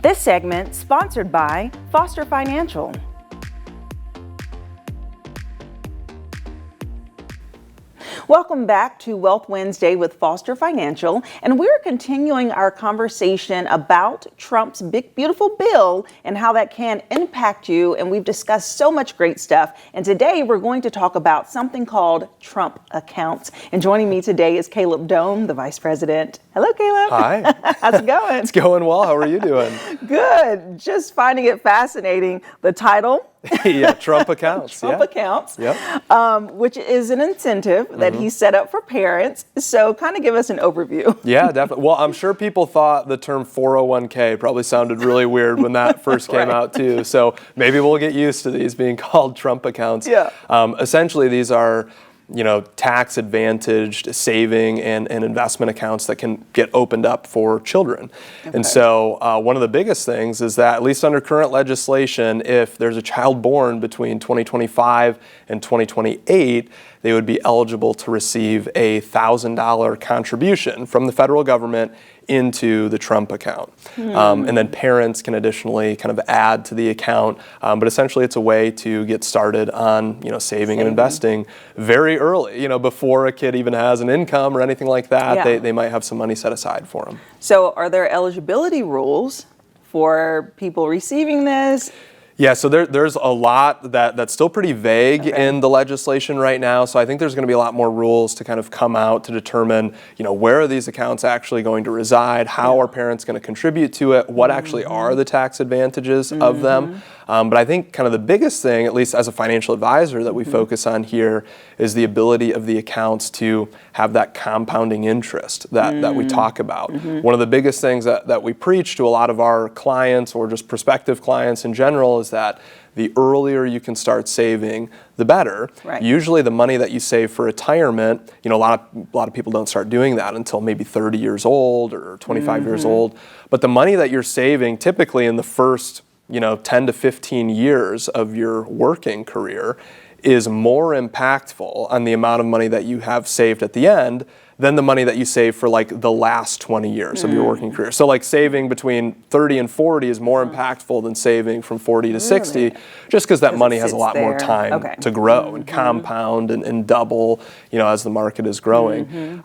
This segment sponsored by Foster Financial. Welcome back to Wealth Wednesday with Foster Financial, and we're continuing our conversation about Trump's big, beautiful bill and how that can impact you, and we've discussed so much great stuff, and today we're going to talk about something called Trump accounts, and joining me today is Caleb Dohm, the Vice President. Hello, Caleb. Hi. How's it going? It's going well. How are you doing? Good. Just finding it fascinating, the title. Yeah, Trump accounts. Trump accounts, Yep. Which is an incentive that he set up for parents. So kind of give us an overview. Yeah, definitely. Well, I'm sure people thought the term 401k probably sounded really weird when that first came out too. So maybe we'll get used to these being called Trump accounts. Yeah. Essentially, these are tax advantaged saving and investment accounts that can get opened up for children. Okay. And so one of the biggest things is that, at least under current legislation, if there's a child born between 2025 and 2028, they would be eligible to receive a $1,000 contribution from the federal government into the Trump account. And then parents can additionally kind of add to the account. But essentially it's a way to get started on saving and investing very early, before a kid even has an income or anything like that. Yeah. They might have some money set aside for them. So are there eligibility rules for people receiving this? Yeah, so there's a lot that's still pretty vague in the legislation right now. So I think there's going to be a lot more rules to kind of come out to determine, where are these accounts actually going to reside? How are parents going to contribute to it? What actually are the tax advantages of them? But I think kind of the biggest thing, at least as a financial advisor, that we focus on here is the ability of the accounts to have that compounding interest that we talk about. One of the biggest things that we preach to a lot of our clients, or just prospective clients in general, is that the earlier you can start saving, the better. Right. Usually the money that you save for retirement, a lot of people don't start doing that until maybe 30 years old or 25 years old. But the money that you're saving typically in the first 10 to 15 years of your working career is more impactful on the amount of money that you have saved at the end than the money that you save for like the last 20 years of your working career. So like saving between 30 and 40 is more impactful than saving from 40 to 60, just because that money has a lot more time to grow and compound and double, as the market is growing.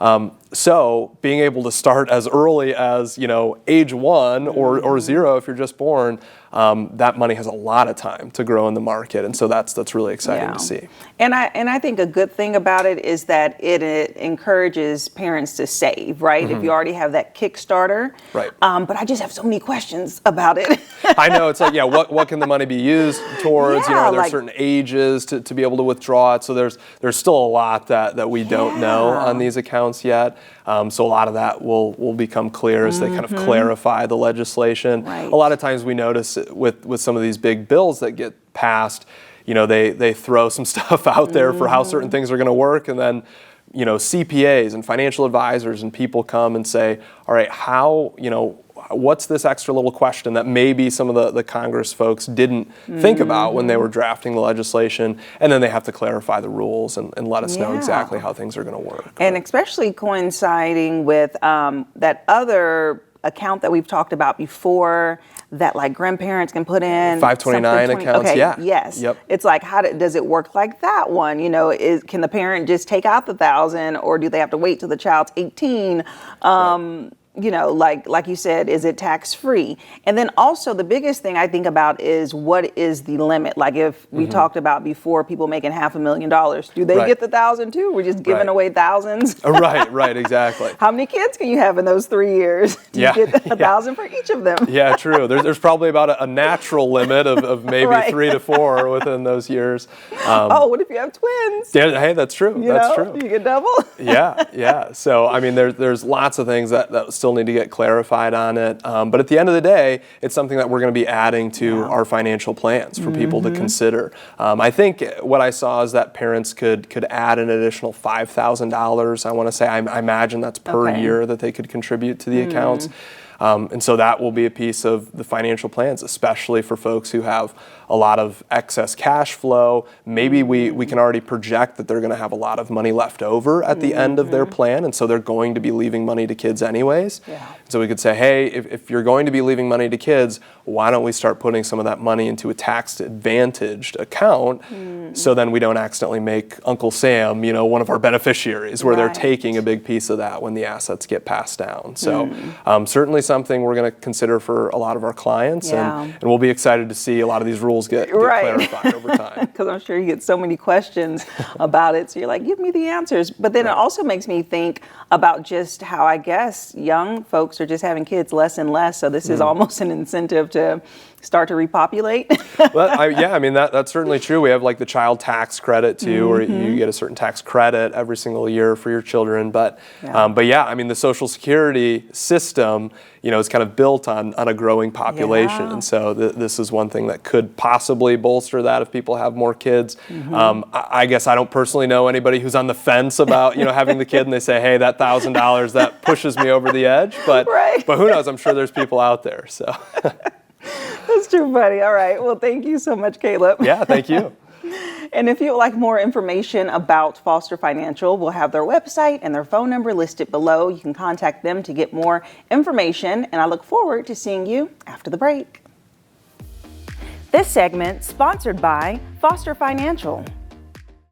So being able to start as early as, age 1 or 0 if you're just born, that money has a lot of time to grow in the market, and so that's really exciting to see. And I think a good thing about it is that it encourages parents to save, right? If you already have that Kickstarter. Right. But I just have so many questions about it. I know, it's like, what can the money be used towards? There are certain ages to be able to withdraw it, so there's still a lot that we don't know on these accounts yet. So a lot of that will become clear as they kind of clarify the legislation. Right. A lot of times we notice with some of these big bills that get passed, they throw some stuff out there for how certain things are going to work, and then CPAs and financial advisors and people come and say, all right, how, what's this extra little question that maybe some of the Congress folks didn't think about when they were drafting the legislation, and then they have to clarify the rules and let us know exactly how things are going to work. And especially coinciding with that other account that we've talked about before, that like grandparents can put in 529 accounts. Yes. Yep. It's like, does it work like that one? Can the parent just take out the $1,000, or do they have to wait till the child's 18? Like you said, is it tax free? And then also the biggest thing I think about is, what is the limit? Like if we talked about before, people making $500,000, do they get the 1,000 too? We're just giving away thousands. Right, exactly. How many kids can you have in those 3 years? Do you get 1,000 for each of them? Yeah, true. There's probably about a natural limit of maybe 3 to 4 within those years. What if you have twins? Yeah, hey, that's true. That's true. You get double. Yeah. So I mean, there's lots of things that still need to get clarified on it. But at the end of the day, it's something that we're going to be adding to our financial plans for people to consider. I think what I saw is that parents could add an additional $5,000. I want to say, I imagine that's per year that they could contribute to the accounts. And so that will be a piece of the financial plans, especially for folks who have a lot of excess cash flow. Maybe we can already project that they're going to have a lot of money left over at the end of their plan, and so they're going to be leaving money to kids anyways. Yeah. So we could say, hey, if you're going to be leaving money to kids, why don't we start putting some of that money into a tax-advantaged account, so then we don't accidentally make Uncle Sam, one of our beneficiaries, where they're Right. taking a big piece of that when the assets get passed down. So certainly something we're going to consider for a lot of our clients, Yeah. and we'll be excited to see a lot of these rules get Right. clarified over time. Because I'm sure you get so many questions about it. So you're like, give me the answers. But then it also makes me think about just how I guess young folks are just having kids less and less. So this is almost an incentive to start to repopulate. Well, that's certainly true. We have like the child tax credit too, where you get a certain tax credit every single year for your children. But the Social Security system, is kind of built on a growing population, Yeah. and so this is one thing that could possibly bolster that if people have more kids. I guess I don't personally know anybody who's on the fence about having the kid, and they say, hey, that $1,000 that pushes me over the edge. But Right. but who knows? I'm sure there's people out there. So That's too funny. All right. Well, thank you so much, Caleb. yeah, thank you. And if you would like more information about Foster Financial, we'll have their website and their phone number listed below. You can contact them to get more information, and I look forward to seeing you after the break. This segment sponsored by Foster Financial.